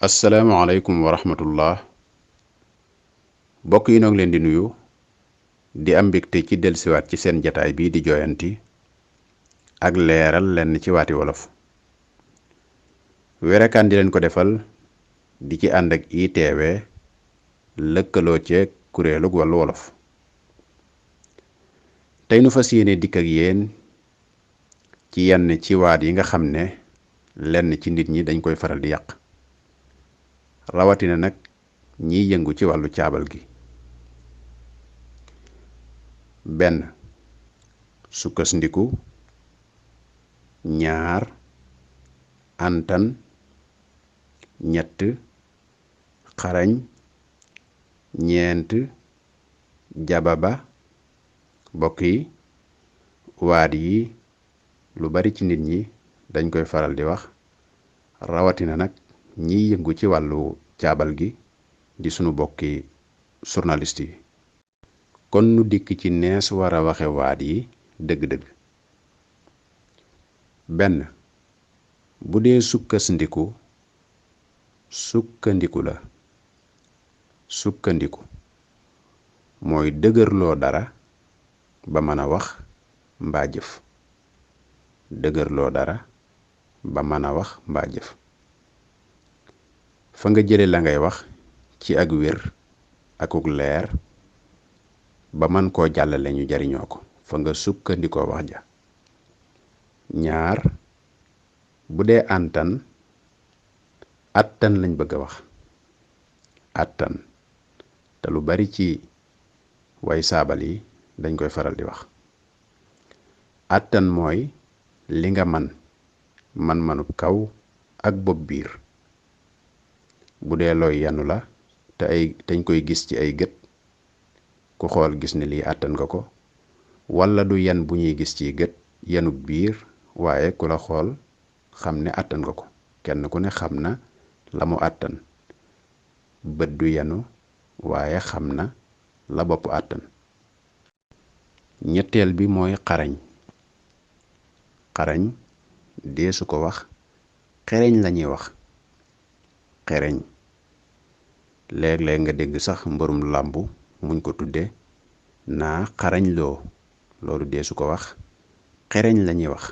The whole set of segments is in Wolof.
asalaamaaleykum wa rahmatullah mbokk yi noo ngi leen di nuyu di am mbégte ci dellusiwaat ci seen jataay bii di jooyanti ak leeral lenn ci waati wolof werekaan di leen ko defal di ci ànd ak ITV lëkkaloo ceeg kuréelug wàllu wolof tey nu fas yéene dikk ak yéen ci yenn ci waat yi nga xam ne lenn ci nit ñi dañ koy faral di yàq rawatina nag ñiy yëngu ci wàllu caabal gi. benn sukkandiku, ñaar antan, ñett xarañ, ñeent jababa. bokk yi waat yi lu bari ci nit ñi dañ koy faral di wax rawatina nag ñiy yëngu ci wàllu caabal gi di sunu bokki journaliste yi. kon nu dikk ci nees war a waxe waat yi dëgg-dëgg. benn bu dee sukkandiku la. sukkandiku mooy dëgërloo dara ba mën a wax mbaa jëf. dëgërloo dara ba mën a wax mbaa jëf. fa nga jële la ngay wax ci ak wér akuk leer ba mën koo jàllale ñu jariñoo ko fa nga sukkandikoo wax ja. ñaar bu dee antan lañ bëgg a wax. attan te lu bari ci way saabal yi dañ koy faral di wax. attan mooy li nga man-manub kaw ak bopp biir. bu dee looy yanu la te dañ koy gis ci ay gët ku xool gis ne lii àttan nga ko, walla du yan bu ñuy gis ci gët yanub biir waaye ku la xool xam ne àttan nga ko. kenn ku ne xam na la mu àttan. bët du yanu waaye xam na la bopp àttan. ñetteel bi mooy xarañ. xarañ deesu ko wax xereñ lañuy wax. xereñ léeg-léeg nga dégg sax mbërum làmbu muñ ko tudde naa xarañ loo. loolu deesu ko wax xereñ lañuy wax.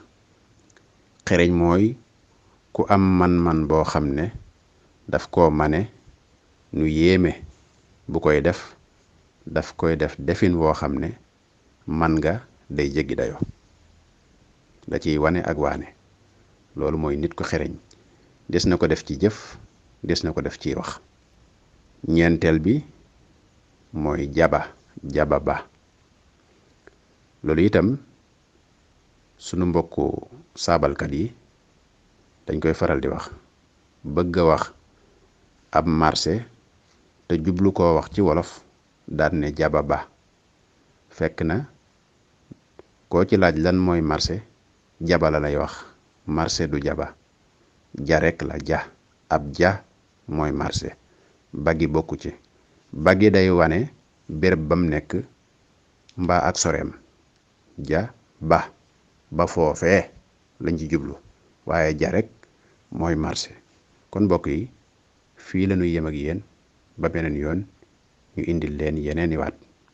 xereñ mooy ku am man-man boo xam ne daf koo mane nu yéeme. bu koy def daf koy def defin woo xam ne man nga day jéggi dayo da ciy wane ak waane. loolu mooy nit ku xereñ. des na ko def ci jëf, des na ko def ciy wax. ñeenteel bi mooy jababa. loolu itam sunu mbokku saabalkat yi dañ koy faral di wax. bëgg a wax ab marché te jublu koo wax ci wolof daan ne jababa. fekk na koo ci laaj lan mooy marché jaba la lay wax. marché du jaba ja rekk la. ab ja mooy marché. bagi bokku ci. bagi day wane béréb bam nekk mbaa ak soreem. ba foofee lañ ci jublu waaye ja rekk mooy marché. kon mbokk yi fii la ñuy yem ak yéen ba beneen yoon ñu indil leen yeneeni waat.